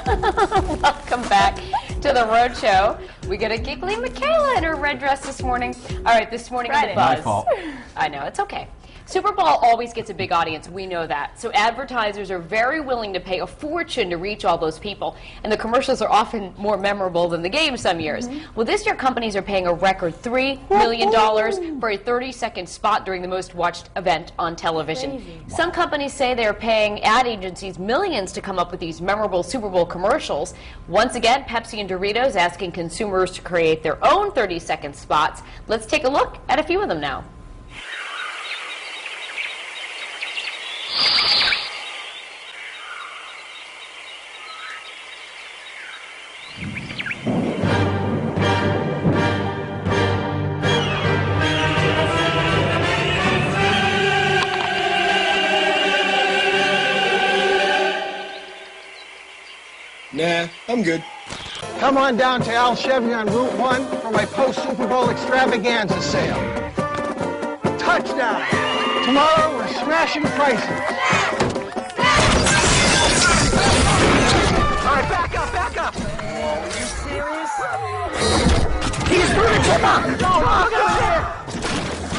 Welcome back to the Road Show. We got a giggly Michaela in her red dress this morning. All right, this morning in the Buzz. My fault. I know, it's okay. Super Bowl always gets a big audience, we know that. So advertisers are very willing to pay a fortune to reach all those people. And the commercials are often more memorable than the game some years. Well, this year companies are paying a record $3 million for a 30-second spot during the most watched event on television. Crazy. Some companies say they're paying ad agencies millions to come up with these memorable Super Bowl commercials. Once again, Pepsi and Doritos asking consumers to create their own 30-second spots. Let's take a look at a few of them now. Nah, I'm good. Come on down to Al Chevy on Route 1 for my post-Super Bowl extravaganza sale. Touchdown! Tomorrow we're smashing prices. All right, back up, back up. Are you serious? He's through the tip up. No, look at him there.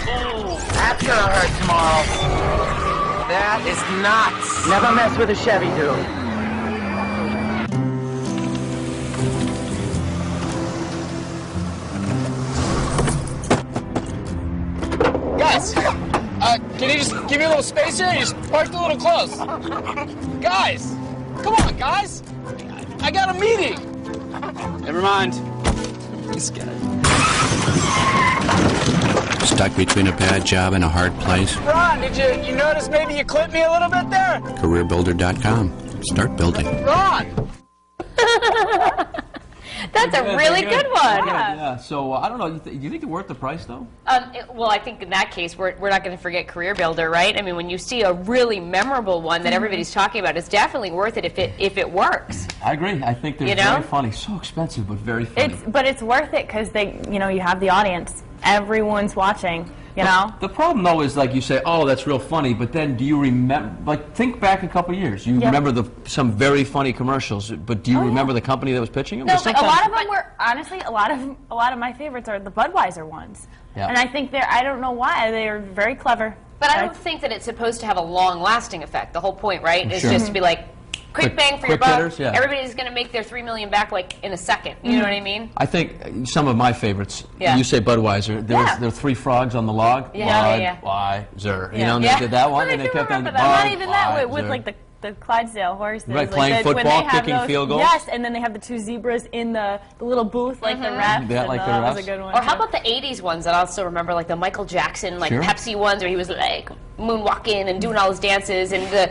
Oh, that's gonna hurt tomorrow. That is nuts. Never mess with a Chevy, dude. Guys, can you just give me a little space here? You just parked a little close. Guys, come on, guys. I got a meeting. Never mind. This guy. Stuck between a bad job and a hard place? Ron, did you notice maybe you clipped me a little bit there? CareerBuilder.com. Start building. Ron! That's a really good one. Yeah. So I don't know. Do you think they're worth the price, though? Well, I think in that case, we're not going to forget Career Builder, right? I mean, when you see a really memorable one that everybody's talking about, it's definitely worth it if it works. I agree. I think they're very funny. So expensive, but very funny. But it's worth it because you have the audience. Everyone's watching. You know? The problem, though, is like you say, oh, that's real funny, but then do you remember, like, think back a couple of years. You remember some very funny commercials, but do you remember the company that was pitching them? No, but a lot of them were, honestly, a lot of my favorites are the Budweiser ones. Yeah. And I think I don't know why, they're very clever. But I don't think that it's supposed to have a long-lasting effect. The whole point, right, is just to be like, quick bang for your buck. Hitters, yeah. Everybody's going to make their $3 million back like in a second. You know what I mean? I think some of my favorites. You say Budweiser. There are 3 frogs on the log. Budweiser. You know, and they did that one, and they kept on. Not even that with like the Clydesdale horses. Right, playing football, kicking field goals. Yes, and then they have the 2 zebras in the little booth, like the refs. Yeah, like the refs. That was a good one. Or how about the '80s ones that I also remember, like the Michael Jackson, like Pepsi ones, where he was like moonwalking and doing all his dances, and the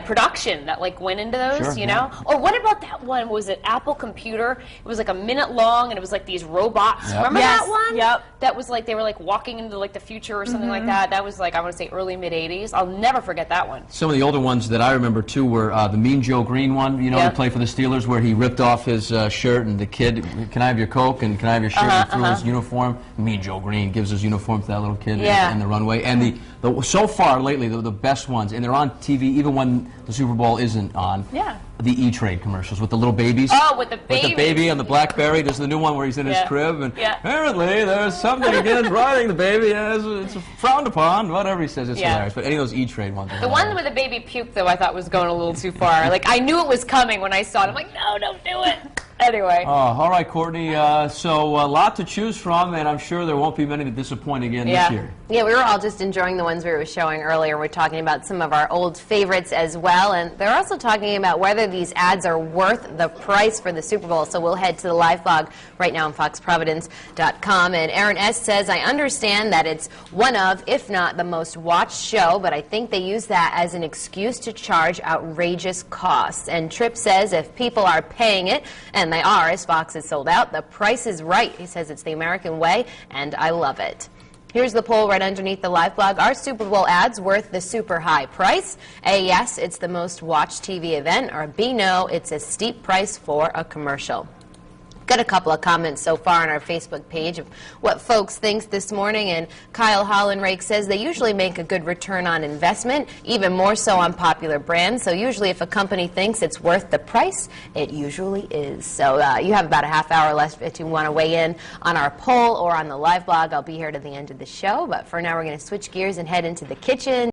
production that like went into those, you know? Or what about that one? Was it Apple Computer? It was like a minute long, and it was like these robots. Remember that one? Yep. That was like they were like walking into like the future or something like that. That was like I want to say early mid '80s. I'll never forget that one. Some of the older ones that I remember too were the Mean Joe Green one. You know, he played for the Steelers, where he ripped off his shirt, and the kid, can I have your Coke? And can I have your shirt? And threw his uniform. Mean Joe Green gives his uniform to that little kid in the runway. And so far lately, the best ones, and they're on TV even when the Super Bowl isn't on. Yeah. The E-Trade commercials with the little babies. Oh, with the baby. With the baby on the BlackBerry. There's the new one where he's in his crib, and apparently there's something against riding the baby. It's frowned upon. Whatever he says, it's hilarious. But any of those E-Trade ones. The one with the baby puke, though, I thought was going a little too far. Like I knew it was coming when I saw it. I'm like, no, don't do it. Anyway. All right, Courtney. So a lot to choose from, and I'm sure there won't be many to disappoint again this year. Yeah, we were all just enjoying the ones we were showing earlier. We're talking about some of our old favorites as well, and they're also talking about whether these ads are worth the price for the Super Bowl. So we'll head to the live blog right now on foxprovidence.com. And Aaron S. says, I understand that it's one of, if not the most watched show, but I think they use that as an excuse to charge outrageous costs. And Tripp says if people are paying it, and they are, as Fox is sold out, the price is right. He says it's the American way, and I love it. Here's the poll right underneath the live blog. Are Super Bowl ads worth the super high price? A, yes, it's the most watched TV event, or B, no, it's a steep price for a commercial. Got a couple of comments so far on our Facebook page of what folks think this morning, and Kyle Hollenrake says they usually make a good return on investment, even more so on popular brands. So usually if a company thinks it's worth the price, it usually is. So you have about a half hour left if you want to weigh in on our poll or on the live blog. I'll be here to the end of the show, but for now we're going to switch gears and head into the kitchen.